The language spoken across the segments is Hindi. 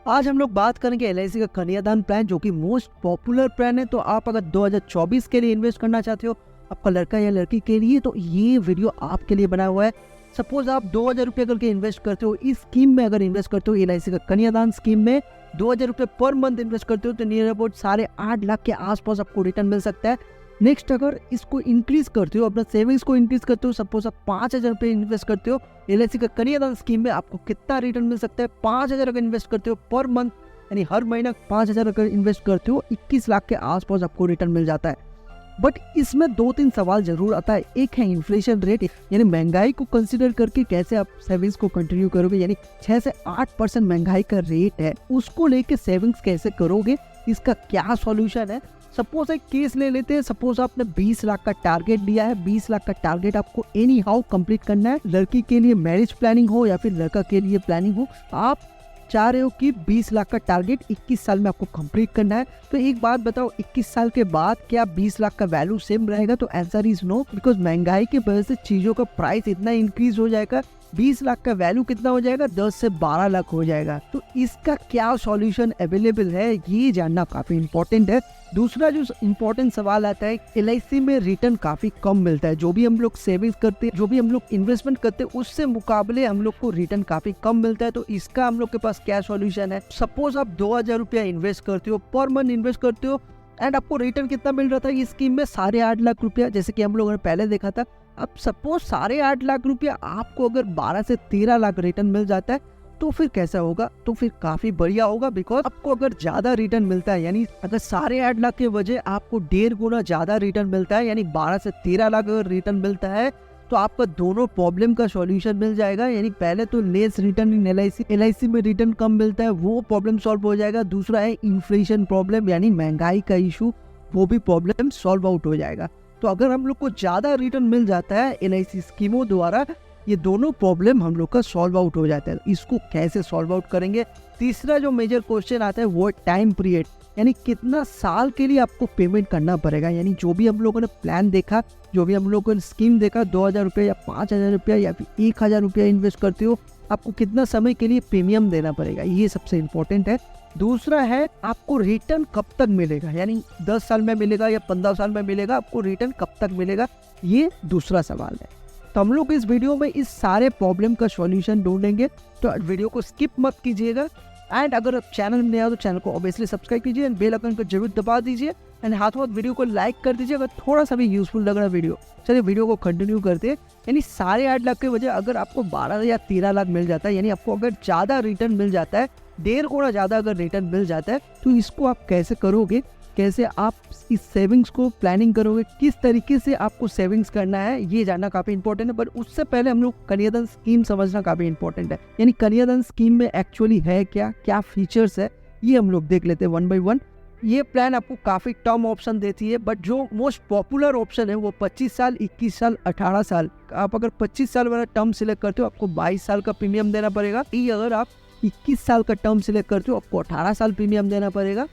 आज हम लोग बात करेंगे एलआईसी का कन्यादान प्लान, जो कि मोस्ट पॉपुलर प्लान है। तो आप अगर 2024 के लिए इन्वेस्ट करना चाहते हो, आपका लड़का या लड़की के लिए, तो ये वीडियो आपके लिए बना हुआ है। सपोज आप 2000 रुपये करके इन्वेस्ट करते हो इस स्कीम में, अगर इन्वेस्ट करते हो एलआईसी का कन्यादान स्कीम में 2000 रुपये पर मंथ इन्वेस्ट करते हो, तो नियर अबाउट 8.5 लाख के आसपास आपको रिटर्न मिल सकता है। नेक्स्ट, अगर इसको इंक्रीज करते हो, अपना सेविंग्स को इंक्रीज करते हो, सपोज आप 5000 रुपये इन्वेस्ट करते हो एलआईसी का कन्यादान स्कीम में, आपको कितना रिटर्न मिल सकता है? 5000 अगर इन्वेस्ट करते हो पर मंथ, यानी हर महीना 5000 अगर इन्वेस्ट करते हो 21 लाख के आसपास आपको रिटर्न मिल जाता है। बट इसमें 2-3 सवाल जरूर आता है। एक है इन्फ्लेशन रेट, यानी महंगाई को कंसिडर करके कैसे आप सेविंग्स को कंटिन्यू करोगे, यानी 6 से 8% महंगाई का रेट है, उसको लेके सेविंग्स कैसे करोगे, इसका क्या सॉल्यूशन है। सपोज एक केस ले लेते हैं, सपोज आपने 20 लाख का टारगेट लिया है, 20 लाख का टारगेट आपको एनी हाउ कंप्लीट करना है। लड़की के लिए मैरिज प्लानिंग हो या फिर लड़का के लिए प्लानिंग हो, आप चाह रहे हो कि 20 लाख का टारगेट 21 साल में आपको कंप्लीट करना है। तो एक बात बताओ, 21 साल के बाद क्या 20 लाख का वैल्यू सेम रहेगा? तो आंसर इज नो, बिकॉज महंगाई की वजह से चीजों का प्राइस इतना इंक्रीज हो जाएगा। 20 लाख का वैल्यू कितना हो जाएगा? 10 से 12 लाख हो जाएगा। तो इसका क्या सॉल्यूशन अवेलेबल है, ये जानना काफी इंपॉर्टेंट है। दूसरा जो इम्पोर्टेंट सवाल आता है, एलआईसी में रिटर्न काफी कम मिलता है। जो भी हम लोग सेविंग्स करते हैं, जो भी हम लोग इन्वेस्टमेंट करते हैं, उससे मुकाबले हम लोग को रिटर्न काफी कम मिलता है। तो इसका हम लोग के पास क्या सॉल्यूशन है? सपोज आप 2000 रुपया इन्वेस्ट करते हो, पर मंथ इन्वेस्ट करते हो, एंड आपको रिटर्न कितना मिल रहा था इस स्कीम में? 8.5 लाख रुपया, जैसे कि हम लोगों ने पहले देखा था। अब सपोज 8.5 लाख रुपया आपको अगर 12 से 13 लाख रिटर्न मिल जाता है, तो फिर कैसा होगा? तो फिर काफी बढ़िया होगा, बिकॉज आपको अगर ज्यादा रिटर्न मिलता है, यानी अगर 8.5 लाख के वजह आपको 1.5 गुना ज्यादा रिटर्न मिलता है, यानी 12 से 13 लाख अगर रिटर्न मिलता है, तो आपका दोनों प्रॉब्लम का सॉल्यूशन मिल जाएगा। यानी पहले तो लेस रिटर्न इन एलआईसी में रिटर्न कम मिलता है, वो प्रॉब्लम सॉल्व हो जाएगा। दूसरा है इन्फ्लेशन प्रॉब्लम, यानी महंगाई का इशू, वो भी प्रॉब्लम सॉल्व आउट हो जाएगा। तो अगर हम लोग को ज्यादा रिटर्न मिल जाता है एलआईसी स्कीमों द्वारा, ये दोनों प्रॉब्लम हम लोग का सॉल्व आउट हो जाता है। इसको कैसे सॉल्व आउट करेंगे? तीसरा जो मेजर क्वेश्चन आता है वो टाइम पीरियड, यानी कितना साल के लिए आपको पेमेंट करना पड़ेगा। यानी जो भी हम लोगों ने प्लान देखा, जो भी हम लोगों ने स्कीम देखा, 2000 रुपये या 5000 रुपया या फिर 1000 रुपया इन्वेस्ट करते हो, आपको कितना समय के लिए प्रीमियम देना पड़ेगा, ये सबसे इम्पोर्टेंट है। दूसरा है आपको रिटर्न कब तक मिलेगा, यानी 10 साल में मिलेगा या 15 साल में मिलेगा, आपको रिटर्न कब तक मिलेगा, ये दूसरा सवाल है। तो हम लोग इस वीडियो में इस सारे प्रॉब्लम का सॉल्यूशन ढूंढेंगे, तो वीडियो को स्किप मत कीजिएगा। एंड अगर आप चैनल में नए हो तो चैनल को ऑब्वियसली सब्सक्राइब कीजिए एंड बेल आइकन को जरूर दबा दीजिए, एंड हाथों हाथ वीडियो को लाइक कर दीजिए अगर थोड़ा सा भी यूजफुल लग रहा है वीडियो। चलिए वीडियो को कंटिन्यू करते हैं। यानी 8.5 लाख के वजह अगर आपको 12 या 13 लाख मिल जाता है, यानी आपको अगर ज़्यादा रिटर्न मिल जाता है, 1.5 गुना ज़्यादा अगर रिटर्न मिल जाता है, तो इसको आप कैसे करोगे, कैसे आप इस सेविंग्स को प्लानिंग करोगे, किस तरीके से आपको सेविंग्स करना है, ये जानना काफी इंपॉर्टेंट है। बट उससे पहले हम लोग कन्यादान स्कीम समझना काफी इंपॉर्टेंट है। यानी कन्यादान स्कीम में एक्चुअली है क्या, क्या फीचर्स है, ये हम लोग देख लेते हैं 1 by 1। ये प्लान आपको काफी टर्म ऑप्शन देती है, बट जो मोस्ट पॉपुलर ऑप्शन है वो 25 साल, 21 साल, 18 साल। आप अगर 25 साल वाला टर्म सिलेक्ट करते हो, आपको 22 साल का प्रीमियम देना पड़ेगा। अगर आप 21 साल का टर्म सिलेक्ट करते हो, आपको 18 साल प्रीमियम देना पड़ेगा।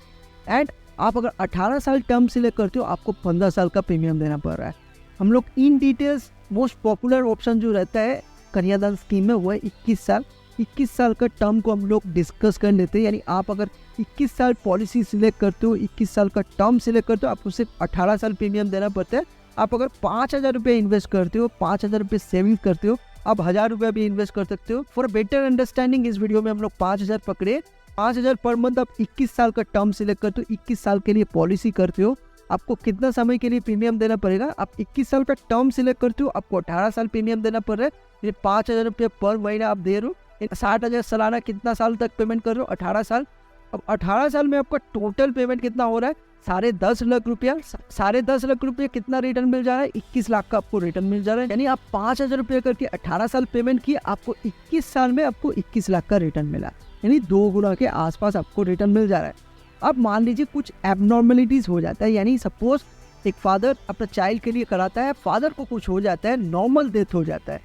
एंड आप अगर 18 साल टर्म सिलेक्ट करते हो, आपको 15 साल का प्रीमियम देना पड़ रहा है। हम लोग in details most popular option जो रहता है कन्यादान स्कीम में, वो है 21 साल। 21 साल का टर्म को हम लोग डिस्कस कर लेते हैं। यानी आप अगर 21 साल पॉलिसी सिलेक्ट करते हो, 21 साल का टर्म सिलेक्ट करते हो, आपको सिर्फ 18 साल प्रीमियम देना पड़ता है। आप अगर 5000 रुपये इन्वेस्ट करते हो, 5000 रुपये सेविंग करते हो, आप 1000 रुपया भी इन्वेस्ट कर सकते हो। फॉर बेटर अंडरस्टैंडिंग इस वीडियो में हम लोग 5000 पकड़े, 5000 पर मंथ। आप 21 साल का टर्म सिलेक्ट करते हो, 21 साल के लिए पॉलिसी करते हो, आपको कितना समय के लिए प्रीमियम देना पड़ेगा? आप 21 साल का टर्म सिलेक्ट करते हो, आपको 18 साल प्रीमियम देना पड़ रहा है। ये 5000 रुपये पर महीना आप दे रहे हो, 60,000 सालाना, कितना साल तक पेमेंट कर रहे हो? 18 साल। अब 18 साल में आपका टोटल पेमेंट कितना हो रहा है? 10.5 लाख रुपया। 10.5 लाख रुपया कितना रिटर्न मिल जा रहा है? 21 लाख का आपको रिटर्न मिल जा रहा है। यानी आप 5000 रुपये करके 18 साल पेमेंट किए, आपको 21 साल में आपको 21 लाख का रिटर्न मिला, यानी 2 गुना के आसपास आपको रिटर्न मिल जा रहा है। अब मान लीजिए कुछ एबनॉर्मलिटीज हो जाता है, यानी सपोज एक फादर अपना चाइल्ड के लिए कराता है, फादर को कुछ हो जाता है, नॉर्मल डेथ हो जाता है।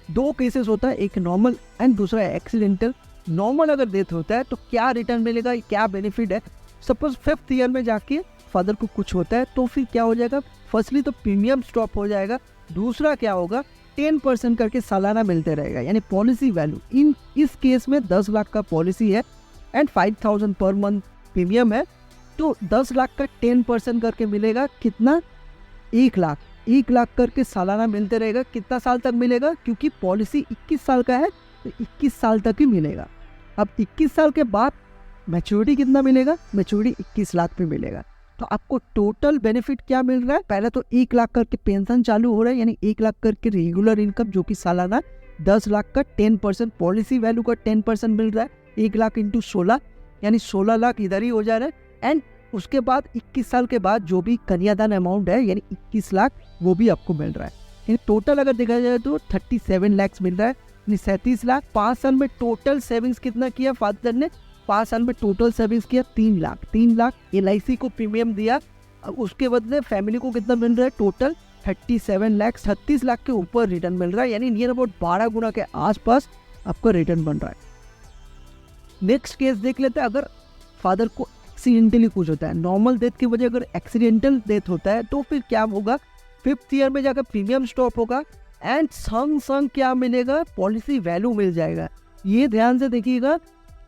2 केसेस होता है, एक नॉर्मल एंड दूसरा एक्सीडेंटल। नॉर्मल अगर डेथ होता है तो क्या रिटर्न मिलेगा, क्या बेनिफिट है? सपोज 5th ईयर में जाके फादर को कुछ होता है, तो फिर क्या हो जाएगा? फर्स्टली तो प्रीमियम स्टॉप हो जाएगा, दूसरा क्या होगा, 10% करके सालाना मिलते रहेगा, यानी पॉलिसी वैल्यू। इस केस में 10 लाख का पॉलिसी है, एंड 5,000 पर मंथ प्रीमियम है, तो 10 लाख का 10% करके मिलेगा कितना, 1 लाख। 1 लाख करके सालाना मिलते रहेगा। कितना साल तक मिलेगा, क्योंकि पॉलिसी 21 साल का है तो 21 साल तक ही मिलेगा। अब 21 साल के बाद मैच्योरिटी कितना मिलेगा, मैच्योरिटी 21 लाख पे मिलेगा। तो आपको टोटल बेनिफिट क्या मिल रहा है, पहले तो 1 लाख करके पेंशन चालू हो रहा है, यानी 1 लाख करके रेगुलर इनकम जो कि सालाना 10 लाख का 10% पॉलिसी वैल्यू का 10% मिल रहा है। 1 लाख इंटू 16 यानी 16 लाख इधर ही हो जा रहा है। एंड उसके बाद 21 साल के बाद जो भी कन्यादान अमाउंट है यानी 21 लाख वो भी आपको मिल रहा है। यानी टोटल अगर देखा जाए तो 37 लाख मिल रहा है, यानी 37 लाख। 5 साल में टोटल सेविंग्स कितना किया फादर ने, 5 साल में टोटल सेविंग्स किया 3 लाख। 3 लाख LIC को प्रीमियम दिया। अब उसके बदले फैमिली को कितना मिल रहा है, टोटल 37 लाख। 36 लाख के ऊपर रिटर्न मिल रहा है, यानी नियर अबाउट 12 गुना के आसपास आपका रिटर्न बन रहा है। नेक्स्ट केस देख लेते हैं। अगर फादर को एक्सीडेंटली कुछ होता है, नॉर्मल डेथ की वजह अगर एक्सीडेंटल डेथ होता है तो फिर क्या होगा, 5th ईयर में जाकर प्रीमियम स्टॉप होगा एंड संग क्या मिलेगा, पॉलिसी वैल्यू मिल जाएगा। ये ध्यान से देखिएगा,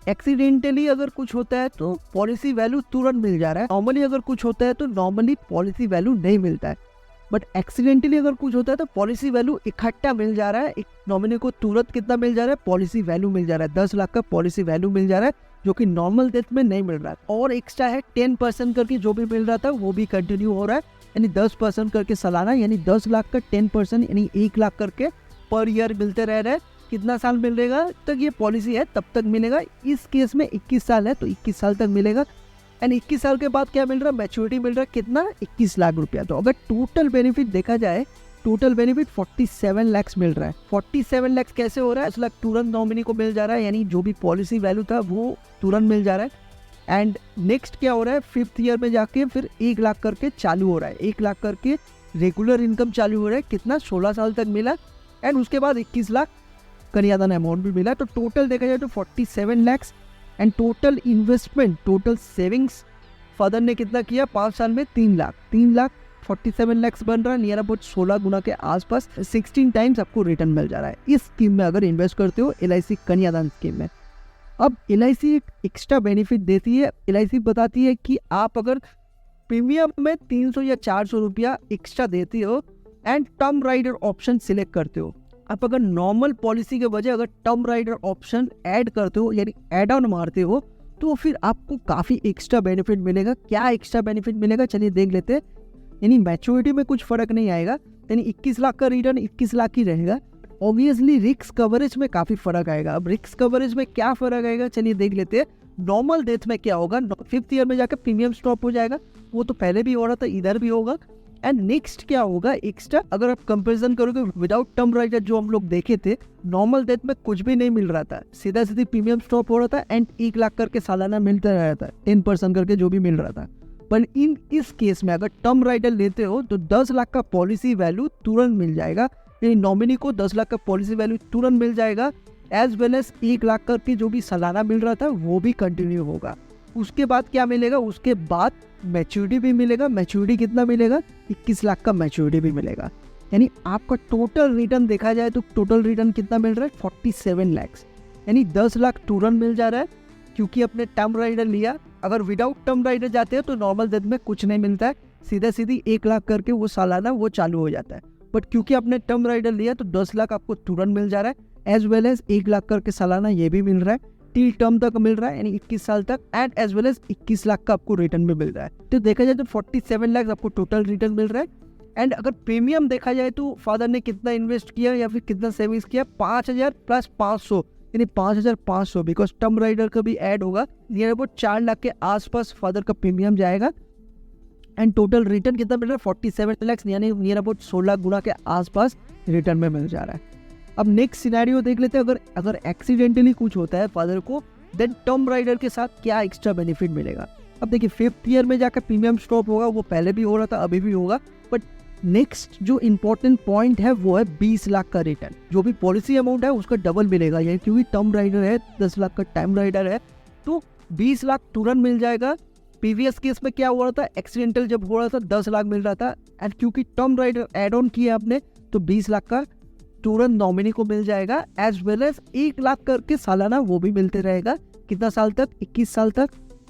एक्सीडेंटली अगर कुछ होता है तो पॉलिसी वैल्यू तुरंत मिल जा रहा है। नॉर्मली अगर कुछ होता है तो नॉर्मली पॉलिसी वैल्यू नहीं मिलता है, बट एक्सीडेंटली अगर कुछ होता है तो पॉलिसी वैल्यू इकट्ठा मिल जा रहा है। एक नॉमिनी को तुरंत कितना मिल जा रहा है, पॉलिसी वैल्यू मिल जा रहा है। 10 लाख का पॉलिसी वैल्यू मिल जा रहा है, जो कि नॉर्मल डेथ में नहीं मिल रहा है। और एक्स्ट्रा है 10% करके जो भी मिल रहा था वो भी कंटिन्यू हो रहा है, यानी 10% करके सालाना, यानी 10 लाख का 10% यानी 1 लाख करके पर ईयर मिलते रह रहे हैं। कितना साल मिलेगा तक ये पॉलिसी है तब तक मिलेगा। इस केस में 21 साल है तो 21 साल तक मिलेगा। एंड 21 साल के बाद क्या मिल रहा है, मैच्योरिटी मिल रहा है कितना, 21 लाख रुपया। तो अगर टोटल बेनिफिट देखा जाए, टोटल बेनिफिट 47 लाख मिल रहा है। 47 लाख कैसे हो रहा है, 10 लाख तुरंत नॉमिनी को मिल जा रहा है, यानी जो भी पॉलिसी वैल्यू था वो तुरंत मिल जा रहा है। एंड नेक्स्ट क्या हो रहा है, 5th ईयर में जाके फिर 1 लाख करके चालू हो रहा है। 1 लाख करके रेगुलर इनकम चालू हो रहा है, कितना, 16 साल तक मिला। एंड उसके बाद 21 लाख कन्यादान अमाउंट भी मिला। तो टोटल देखा जाए तो 47 lakh. And total investment, total savings father ने कितना किया, 5 साल में 3 लाख। 3 लाख 47 लाख बन रहा है, नियर अबाउट 16 गुना के आसपास 16 टाइम्स आपको रिटर्न मिल जा रहा है इस स्कीम में अगर इन्वेस्ट करते हो, LIC कन्यादान स्कीम में। अब LIC एक एक्स्ट्रा बेनिफिट देती है। LIC बताती है कि आप अगर प्रीमियम में 300 या 400 रुपया एक्स्ट्रा देते हो and term rider option select करते हो, आप अगर नॉर्मल पॉलिसी के बजाय अगर टर्म राइडर ऑप्शन ऐड करते हो यानी एड ऑन मारते हो, तो फिर आपको काफ़ी एक्स्ट्रा बेनिफिट मिलेगा। क्या एक्स्ट्रा बेनिफिट मिलेगा चलिए देख लेते हैं। यानी मैच्योरिटी में कुछ फर्क नहीं आएगा, यानी 21 लाख का रिटर्न 21 लाख ही रहेगा। ऑब्वियसली रिस्क कवरेज में काफ़ी फर्क आएगा। अब रिस्क कवरेज में क्या फर्क आएगा चलिए देख लेते हैं। नॉर्मल डेथ में क्या होगा, 5th ईयर में जाकर प्रीमियम स्टॉप हो जाएगा, वो तो पहले भी हो रहा था, इधर भी होगा। एंड नेक्स्ट क्या होगा एक्स्ट्रा, अगर आप कंपैरिजन करोगे विदाउट टर्म राइडर जो हम लोग देखे थे, नॉर्मल डेथ में कुछ भी नहीं मिल रहा था, सीधा सीधी प्रीमियम स्टॉप हो रहा था एंड 1 लाख करके सालाना मिलता रहा था, 10% करके जो भी मिल रहा था। पर इस केस में अगर टर्म राइडर लेते हो तो 10 लाख का पॉलिसी वैल्यू तुरंत मिल जाएगा, यानी नॉमिनी को 10 लाख का पॉलिसी वैल्यू तुरंत मिल जाएगा, एज वेल एज 1 लाख करके जो भी सालाना मिल रहा था वो भी कंटिन्यू होगा। उसके बाद क्या मिलेगा, उसके बाद मैच्योरिटी भी मिलेगा। मैच्योरिटी कितना मिलेगा, 21 लाख का मैच्योरिटी भी मिलेगा। यानी आपका टोटल रिटर्न देखा जाए तो टोटल रिटर्न कितना मिल रहा है, 47 लाख, यानी 10 लाख तुरंत मिल जा रहा है क्योंकि अपने टर्म राइडर लिया। अगर विदाउट टर्म राइडर जाते हैं तो नॉर्मल डेथ में कुछ नहीं मिलता है, सीधा सीधी 1 लाख करके वो सालाना वो चालू हो जाता है। बट क्योंकि आपने टर्म राइडर लिया तो 10 लाख आपको तुरंत मिल जा रहा है, एज वेल एज 1 लाख करके सालाना ये भी मिल रहा है, टिल टर्म तक मिल रहा है यानी 21 साल तक, and as well as 21 lakh का आपको रिटर्न भी मिल रहा है। तो देखा जाए तो 47 लाख आपको टोटल रिटर्न मिल रहा है। एंड अगर प्रीमियम देखा जाए तो फादर ने कितना इन्वेस्ट किया या फिर कितना सेविंग्स किया, 5000 प्लस 500 यानी 5500, बिकॉज टर्म राइडर का भी ऐड होगा, नियर अबाउट 4 लाख के आसपास फादर का प्रीमियम जाएगा। एंड टोटल रिटर्न कितना मिल रहा है, 47 लाख यानी नियर अबाउट 16 गुना के आसपास रिटर्न में मिल जा रहा है। अब नेक्स्ट सिनेरियो देख लेते हैं। अगर एक्सीडेंटली कुछ होता है फादर को, देन टर्म राइडर के साथ क्या एक्स्ट्रा बेनिफिट मिलेगा। अब देखिए 5th ईयर में जाकर प्रीमियम स्टॉप होगा, वो पहले भी हो रहा था अभी भी होगा, बट नेक्स्ट जो इंपॉर्टेंट पॉइंट है वो है 20 लाख का रिटर्न। जो भी पॉलिसी अमाउंट है उसका डबल मिलेगा, यानी क्योंकि टर्म राइडर है, 10 लाख का टर्म राइडर है तो 20 लाख तुरंत मिल जाएगा। प्रीवियस केस में क्या हो रहा था, एक्सीडेंटल जब हो रहा था 10 लाख मिल रहा था, एंड क्योंकि टर्म राइडर एड ऑन किया आपने तो 20 लाख का तुरंत नॉमिनी को मिल जाएगा, एज वेल एज 1 लाख करके सालाना वो भी मिलते रहेगा, कितना साल तक, 21 साल तक,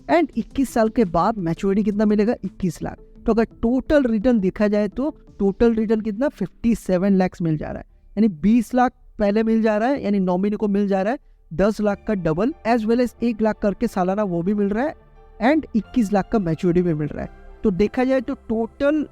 एंड 21 साल के बाद मैच्योरिटी कितना मिलेगा, 21 लाख। तो अगर टोटल रिटर्न देखा जाए तो टोटल रिटर्न कितना 57 लाख मिल जा रहा है, यानी 20 लाख पहले मिल जा रहा है, यानी नॉमिनी को मिल जा रहा है 10 लाख का double, as well as 1 lakh करके सालाना वो भी मिल रहा है, एंड 21 लाख का मैच्योरिटी भी मिल रहा है। तो देखा जाए तो टोटल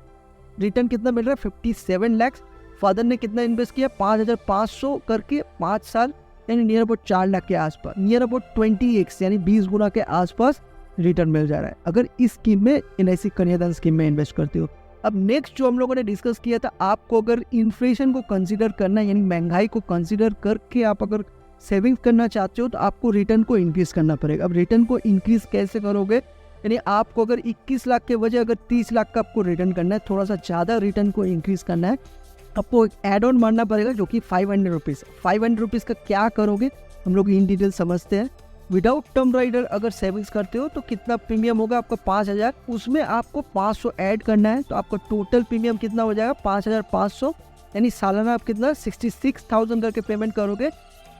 रिटर्न कितना मिल रहा है 57 लाख। फादर ने कितना इन्वेस्ट किया, 5,500 करके 5 साल, यानी नियर अबाउट 4 लाख के आसपास, नियर अबाउट 20x यानी 20 गुना के आसपास रिटर्न मिल जा रहा है अगर इस स्कीम में, LIC कन्यादान स्कीम में इन्वेस्ट करते हो। अब नेक्स्ट जो हम लोगों ने डिस्कस किया था, आपको अगर इन्फ्लेशन को कंसीडर करना है, यानी महंगाई को कंसीडर करके आप अगर सेविंग्स करना चाहते हो तो आपको रिटर्न को इंक्रीज करना पड़ेगा। अब रिटर्न को इंक्रीज कैसे करोगे, यानी आपको अगर 21 लाख के वजह अगर 30 लाख का आपको रिटर्न करना है, थोड़ा सा ज़्यादा रिटर्न को इंक्रीज करना है, आपको एक एड ऑन मारना पड़ेगा जो कि 500 रुपीज़। 500 रुपीज़ का क्या करोगे हम लोग इन डिटेल समझते हैं। विदाउट टर्म राइडर अगर सेविंग्स करते हो तो कितना प्रीमियम होगा आपका 5,000, उसमें आपको 500 ऐड करना है, तो आपका टोटल प्रीमियम कितना हो जाएगा 5,500, यानी सालाना आप कितना 66,000 करके पेमेंट करोगे,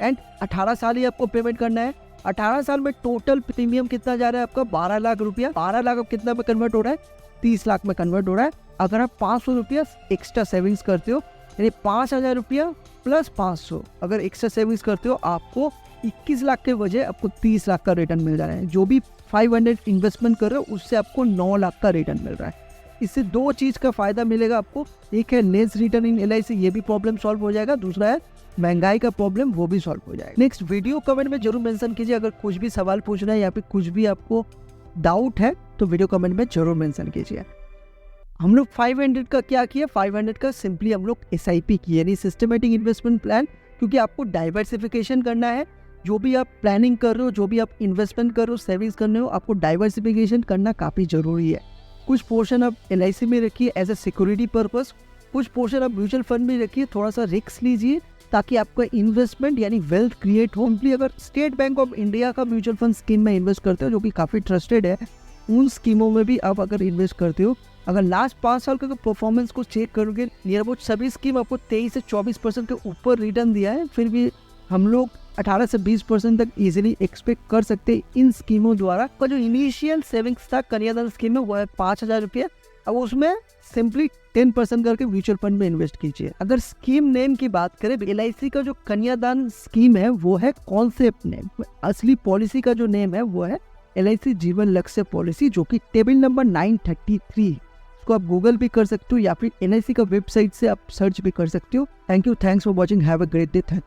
एंड 18 साल ही आपको पेमेंट करना है। 18 साल में टोटल प्रीमियम कितना जा रहा है आपका 12 लाख रुपया। 12 लाख अब कितना में कन्वर्ट हो रहा है, 30 लाख में कन्वर्ट हो रहा है। अगर आप 500 रुपया एक्स्ट्रा सेविंग्स करते हो, यानी 5,000 रुपया प्लस 500 अगर एक्स्ट्रा सेविंग्स करते हो, आपको 21 लाख के वजह आपको 30 लाख का रिटर्न मिल जा रहा है। जो भी 500 इन्वेस्टमेंट कर रहे हो उससे आपको 9 लाख का रिटर्न मिल रहा है। इससे दो चीज़ का फायदा मिलेगा आपको, एक है लेस रिटर्न इन LIC, ये भी प्रॉब्लम सॉल्व हो जाएगा, दूसरा है महंगाई का प्रॉब्लम, वो भी सॉल्व हो जाएगा। नेक्स्ट वीडियो कमेंट में जरूर मेंशन कीजिए, अगर कुछ भी सवाल पूछना है या फिर कुछ भी आपको डाउट है तो वीडियो कमेंट में जरूर मेंशन कीजिए। हम लोग 500 का क्या किया, 500 का सिंपली हम लोग SIP किया, यानी सिस्टमेटिक इन्वेस्टमेंट प्लान, क्योंकि आपको डाइवर्सिफिकेशन करना है। जो भी आप प्लानिंग कर रहे हो, जो भी आप इन्वेस्टमेंट कर रहे हो, सेविंग्स करने हो, आपको डाइवर्सिफिकेशन करना काफ़ी ज़रूरी है। कुछ पोर्शन आप LIC में रखिए एज ए सिक्योरिटी पर्पस, कुछ पोर्शन आप म्यूचुअल फंड में रखिए, थोड़ा सा रिस्क लीजिए ताकि आपका इन्वेस्टमेंट यानी वेल्थ क्रिएट हो। सिंपली अगर स्टेट बैंक ऑफ इंडिया का म्यूचुअल फंड स्कीम में इन्वेस्ट करते हो जो कि काफ़ी ट्रस्टेड है, उन स्कीमों में भी आप अगर इन्वेस्ट करते हो, अगर लास्ट 5 साल का परफॉर्मेंस को चेक करोगे, नियर अबाउट सभी स्कीम आपको 23 से 24% के ऊपर रिटर्न दिया है। फिर भी हम लोग 18 से 20% तक इजीली एक्सपेक्ट कर सकते हैं इन स्कीमों द्वारा। का जो इनिशियल सेविंग्स था कन्यादान स्कीम में वो है 5,000 रुपये। अब उसमें सिंपली 10% करके म्यूचुअल फंड में इन्वेस्ट कीजिए। अगर स्कीम नेम की बात करें, LIC का जो कन्यादान स्कीम है वो है कॉन्सेप्ट नेम, असली पॉलिसी का जो नेम है वो है LIC जीवन लक्ष्य पॉलिसी, जो कि टेबल नंबर 933। इसको आप गूगल भी कर सकते हो या फिर LIC का वेबसाइट से आप सर्च भी कर सकते हो। Thank you, thanks for watching, have a great day.